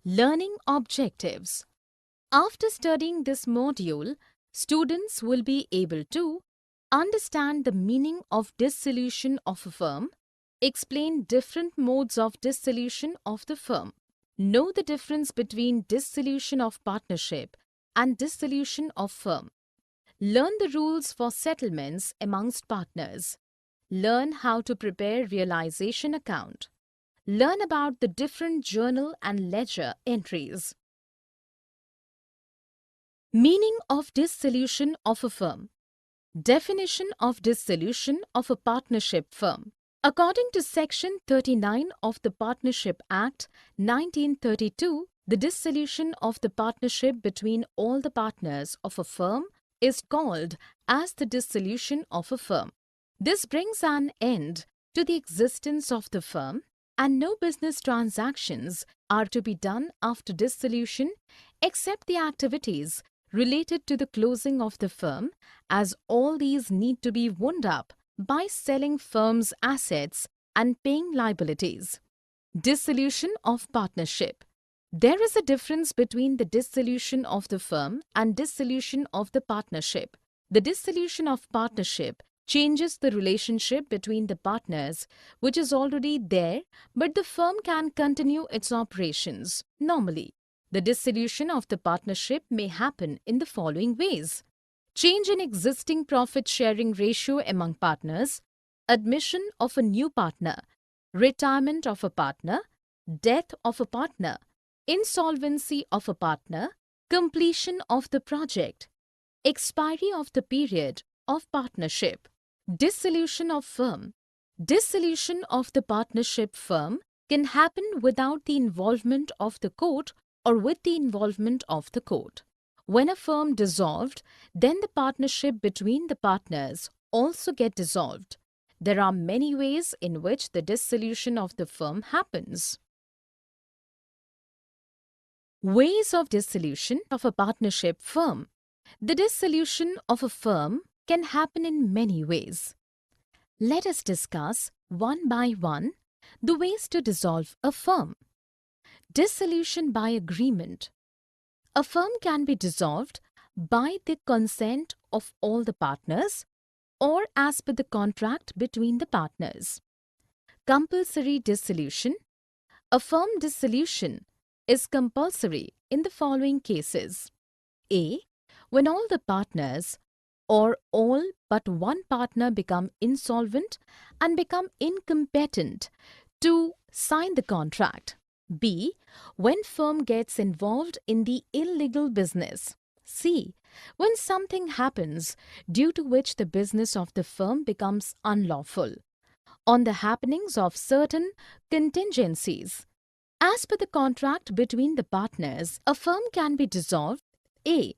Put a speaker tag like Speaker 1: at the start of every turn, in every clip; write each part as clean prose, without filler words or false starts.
Speaker 1: Learning objectives. After studying this module, students will be able to understand the meaning of dissolution of a firm, explain different modes of dissolution of the firm, know the difference between dissolution of partnership and dissolution of firm, learn the rules for settlements amongst partners, learn how to prepare realization account, learn about the different journal and ledger entries. Meaning of dissolution of a firm. Definition of dissolution of a partnership firm. According to Section 39 of the Partnership Act 1932, the dissolution of the partnership between all the partners of a firm is called as the dissolution of a firm. This brings an end to the existence of the firm, and no business transactions are to be done after dissolution except the activities related to the closing of the firm, as all these need to be wound up by selling firm's assets and paying liabilities. Dissolution of partnership. There is a difference between the dissolution of the firm and dissolution of the partnership. The dissolution of partnership changes the relationship between the partners, which is already there, but the firm can continue its operations normally. The dissolution of the partnership may happen in the following ways: change in existing profit-sharing ratio among partners, admission of a new partner, retirement of a partner, death of a partner, insolvency of a partner, completion of the project, expiry of the period of partnership. Dissolution of firm. Dissolution of the partnership firm can happen without the involvement of the court or with the involvement of the court. When a firm dissolved, then the partnership between the partners also get dissolved. There are many ways in which the dissolution of the firm happens. Ways of dissolution of a partnership firm. The dissolution of a firm can happen in many ways. Let us discuss one by one the ways to dissolve a firm. Dissolution by agreement. A firm can be dissolved by the consent of all the partners or as per the contract between the partners. Compulsory dissolution. A firm dissolution is compulsory in the following cases. A. When all the partners or all but one partner become insolvent and become incompetent to sign the contract. B. When firm gets involved in the illegal business. C. When something happens due to which the business of the firm becomes unlawful. On the happenings of certain contingencies. As per the contract between the partners, a firm can be dissolved. A.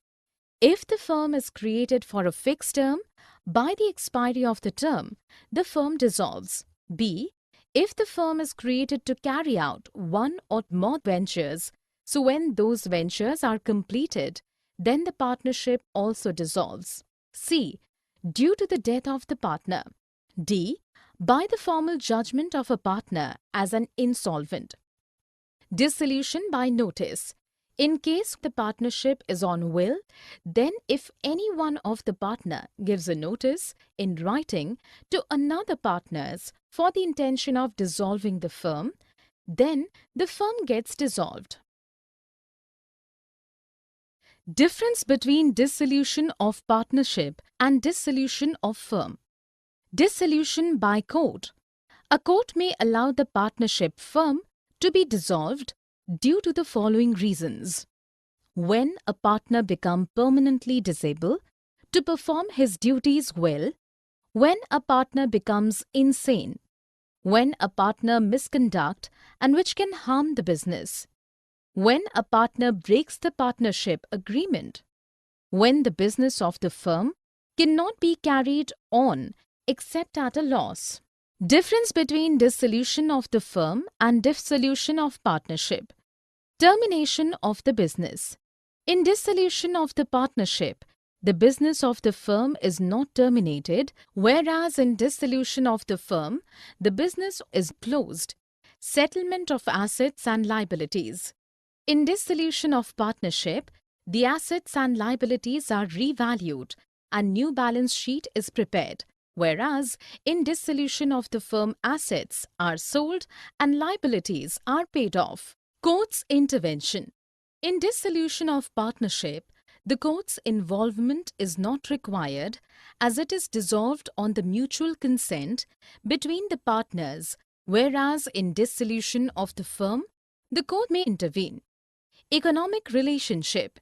Speaker 1: If the firm is created for a fixed term, by the expiry of the term, the firm dissolves. B. If the firm is created to carry out one or more ventures, so when those ventures are completed, then the partnership also dissolves. C. Due to the death of the partner. D. By the formal judgment of a partner as an insolvent. Dissolution by notice. In case the partnership is on will, then if any one of the partner gives a notice in writing to another partners for the intention of dissolving the firm, then the firm gets dissolved. Difference between dissolution of partnership and dissolution of firm. Dissolution by court. A court may allow the partnership firm to be dissolved due to the following reasons. When a partner becomes permanently disabled to perform his duties well, when a partner becomes insane, when a partner misconduct and which can harm the business, when a partner breaks the partnership agreement, when the business of the firm cannot be carried on except at a loss. Difference between dissolution of the firm and dissolution of partnership. Termination of the business. In dissolution of the partnership, the business of the firm is not terminated, whereas in dissolution of the firm, the business is closed. Settlement of assets and liabilities. In dissolution of partnership, the assets and liabilities are revalued and new balance sheet is prepared, whereas in dissolution of the firm, assets are sold and liabilities are paid off. Court's intervention. In dissolution of partnership, the court's involvement is not required as it is dissolved on the mutual consent between the partners, whereas in dissolution of the firm, the court may intervene. Economic relationship.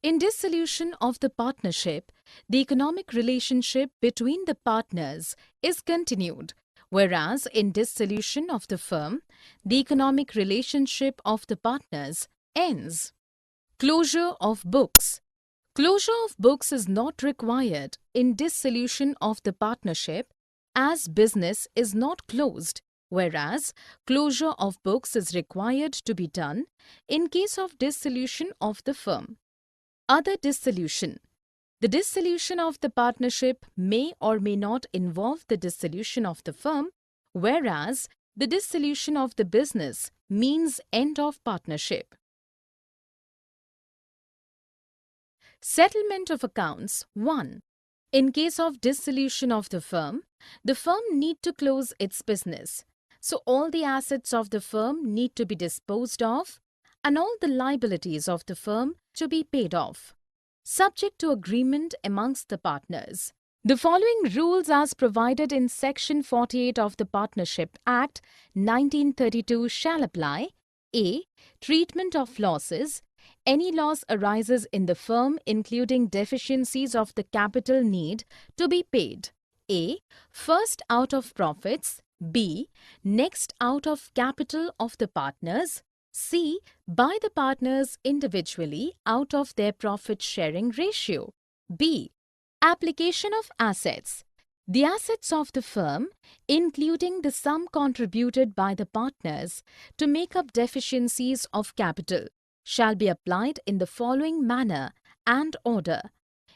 Speaker 1: In dissolution of the partnership, the economic relationship between the partners is continued, whereas in dissolution of the firm, the economic relationship of the partners ends. Closure of books. Closure of books is not required in dissolution of the partnership as business is not closed, whereas closure of books is required to be done in case of dissolution of the firm. Other dissolution. The dissolution of the partnership may or may not involve the dissolution of the firm, whereas the dissolution of the business means end of partnership. Settlement of accounts 1. In case of dissolution of the firm need to close its business. So all the assets of the firm need to be disposed of and all the liabilities of the firm to be paid off, subject to agreement amongst the partners. The following rules as provided in Section 48 of the Partnership Act 1932 shall apply. A. Treatment of losses. Any loss arises in the firm including deficiencies of the capital need to be paid. A. First out of profits. B. Next out of capital of the partners. C. By the partners individually out of their profit-sharing ratio. B. Application of assets. The assets of the firm, including the sum contributed by the partners to make up deficiencies of capital, shall be applied in the following manner and order: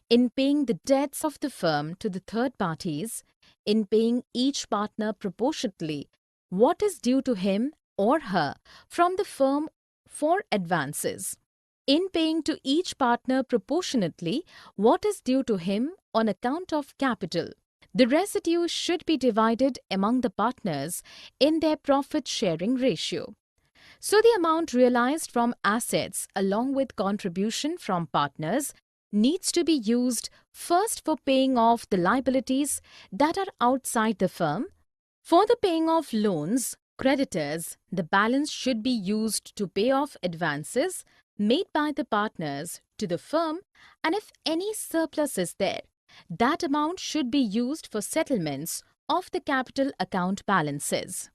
Speaker 1: in paying the debts of the firm to the third parties, in paying each partner proportionately what is due to him or her from the firm for advances, in paying to each partner proportionately what is due to him on account of capital. The residue should be divided among the partners in their profit-sharing ratio. So the amount realized from assets along with contribution from partners needs to be used first for paying off the liabilities that are outside the firm. For the paying off loans, creditors, the balance should be used to pay off advances made by the partners to the firm, and if any surplus is there, that amount should be used for settlements of the capital account balances.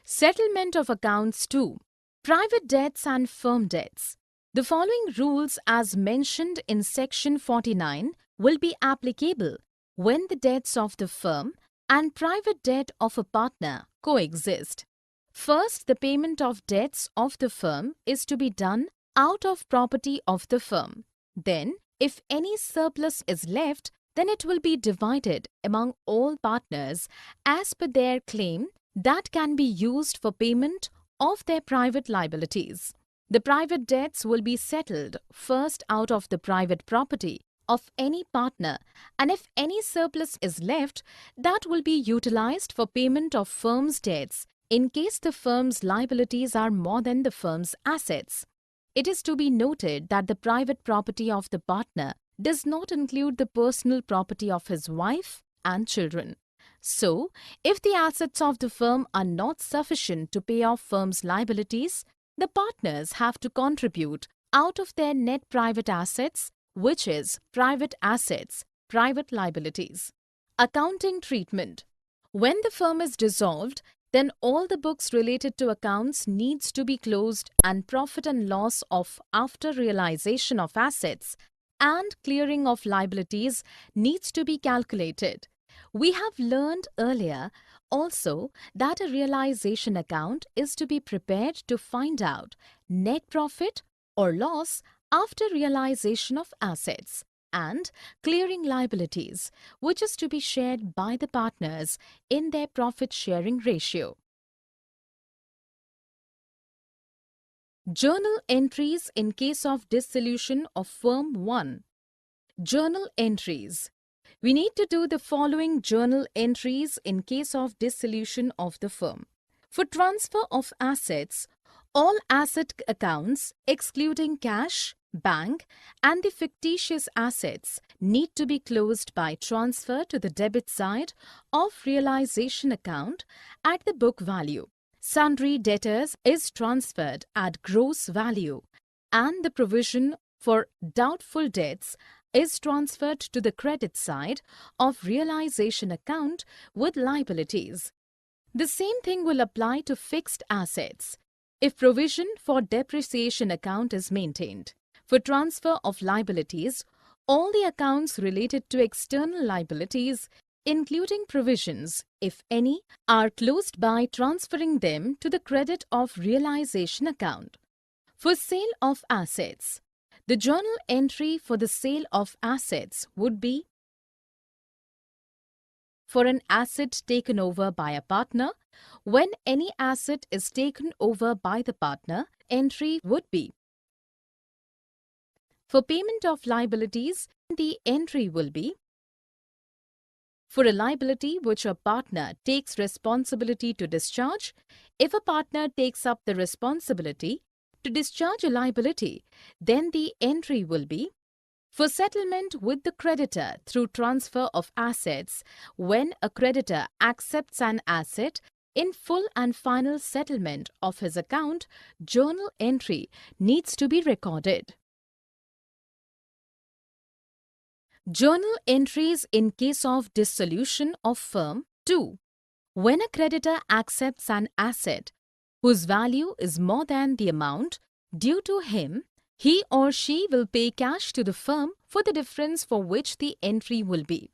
Speaker 1: Settlement of accounts 2. Private debts and firm debts. The following rules as mentioned in Section 49 will be applicable when the debts of the firm and private debt of a partner coexist. First, the payment of debts of the firm is to be done out of property of the firm. Then, if any surplus is left, then it will be divided among all partners as per their claim that can be used for payment of their private liabilities. The private debts will be settled first out of the private property of any partner, and if any surplus is left, that will be utilized for payment of firm's debts in case the firm's liabilities are more than the firm's assets. It is to be noted that the private property of the partner does not include the personal property of his wife and children. So, if the assets of the firm are not sufficient to pay off firm's liabilities, the partners have to contribute out of their net private assets, which is private assets, private liabilities. Accounting treatment. When the firm is dissolved, then all the books related to accounts needs to be closed and profit and loss of after realization of assets and clearing of liabilities needs to be calculated. We have learned earlier also that a realization account is to be prepared to find out net profit or loss after realization of assets and clearing liabilities, which is to be shared by the partners in their profit-sharing ratio. Journal entries in case of dissolution of firm 1. Journal entries. We need to do the following journal entries in case of dissolution of the firm. For transfer of assets, all asset accounts excluding cash, bank and the fictitious assets need to be closed by transfer to the debit side of realization account at the book value. Sundry debtors is transferred at gross value and the provision for doubtful debts is transferred to the credit side of realization account with liabilities. The same thing will apply to fixed assets if provision for depreciation account is maintained. For transfer of liabilities, all the accounts related to external liabilities, including provisions, if any, are closed by transferring them to the credit of realization account. For sale of assets, the journal entry for the sale of assets would be for an asset taken over by a partner. When any asset is taken over by the partner, entry would be for payment of liabilities, the entry will be for a liability which a partner takes responsibility to discharge. If a partner takes up the responsibility to discharge a liability, then the entry will be for settlement with the creditor through transfer of assets. When a creditor accepts an asset in full and final settlement of his account, journal entry needs to be recorded. Journal entries in case of dissolution of firm 2. When a creditor accepts an asset whose value is more than the amount due to him, he or she will pay cash to the firm for the difference for which the entry will be.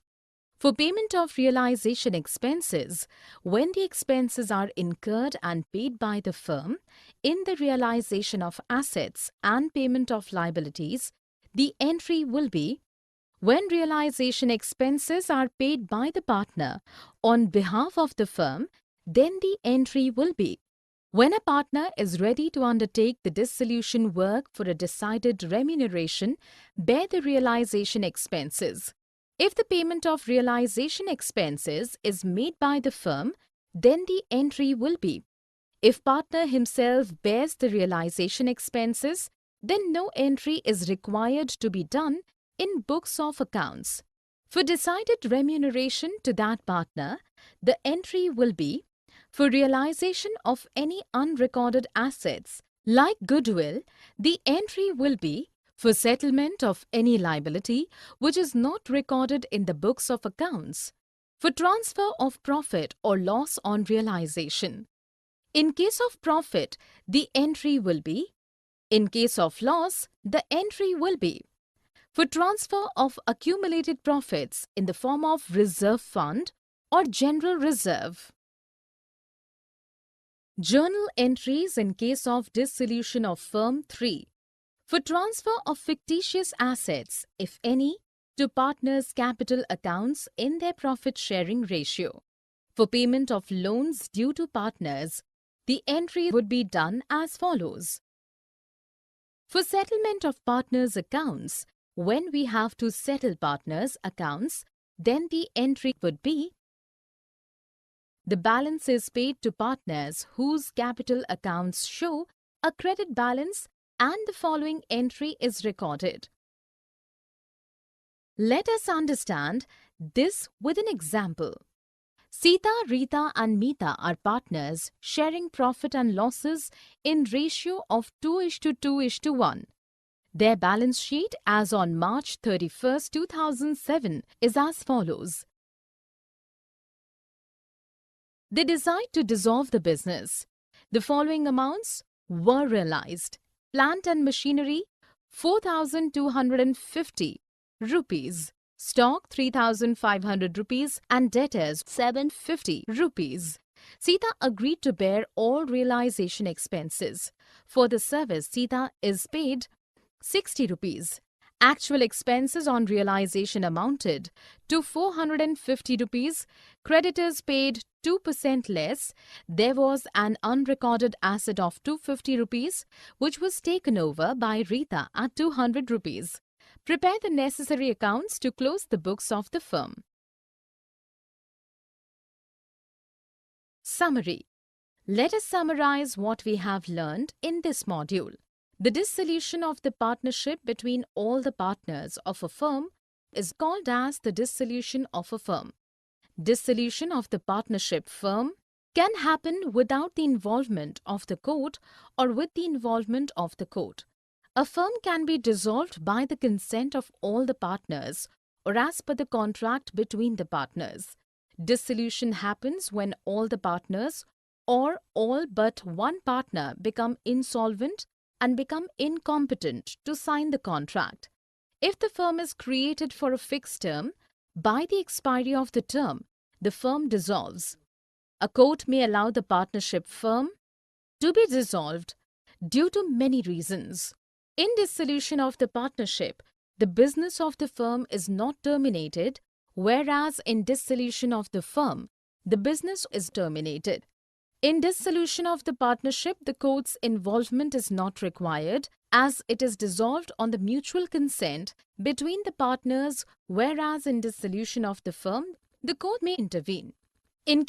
Speaker 1: For payment of realization expenses, when the expenses are incurred and paid by the firm in the realization of assets and payment of liabilities, the entry will be when realization expenses are paid by the partner on behalf of the firm, then the entry will be when a partner is ready to undertake the dissolution work for a decided remuneration, bear the realization expenses. If the payment of realization expenses is made by the firm, then the entry will be if partner himself bears the realization expenses, then no entry is required to be done in books of accounts. For decided remuneration to that partner, the entry will be for realization of any unrecorded assets like goodwill. The entry will be for settlement of any liability which is not recorded in the books of accounts. For transfer of profit or loss on realization. In case of profit, the entry will be. In case of loss, the entry will be for transfer of accumulated profits in the form of reserve fund or general reserve. Journal entries in case of dissolution of firm 3. For transfer of fictitious assets, if any, to partners' capital accounts in their profit-sharing ratio. For payment of loans due to partners, the entry would be done as follows. For settlement of partners' accounts, when we have to settle partners' accounts, then the entry would be the balance is paid to partners whose capital accounts show a credit balance and the following entry is recorded. Let us understand this with an example. Sita, Rita and Meeta are partners sharing profit and losses in ratio of 2:2:1. Their balance sheet as on March 31st, 2007 is as follows. They decide to dissolve the business. The following amounts were realized. Plant and machinery 4,250 rupees. Stock 3,500 rupees and debtors 750 rupees. Sita agreed to bear all realization expenses. For the service, Sita is paid 60 rupees. Actual expenses on realization amounted to 450 rupees. Creditors paid 2% less, there was an unrecorded asset of 250 rupees which was taken over by Rita at 200 rupees. Prepare the necessary accounts to close the books of the firm. Summary. Let us summarize what we have learned in this module. The dissolution of the partnership between all the partners of a firm is called as the dissolution of a firm. Dissolution of the partnership firm can happen without the involvement of the court or with the involvement of the court. A firm can be dissolved by the consent of all the partners or as per the contract between the partners. Dissolution happens when all the partners or all but one partner become insolvent and become incompetent to sign the contract. If the firm is created for a fixed term, by the expiry of the term, the firm dissolves. A court may allow the partnership firm to be dissolved due to many reasons. In dissolution of the partnership, the business of the firm is not terminated, whereas in dissolution of the firm, the business is terminated. In dissolution of the partnership, the court's involvement is not required as it is dissolved on the mutual consent between the partners, whereas in dissolution of the firm, the court may intervene. In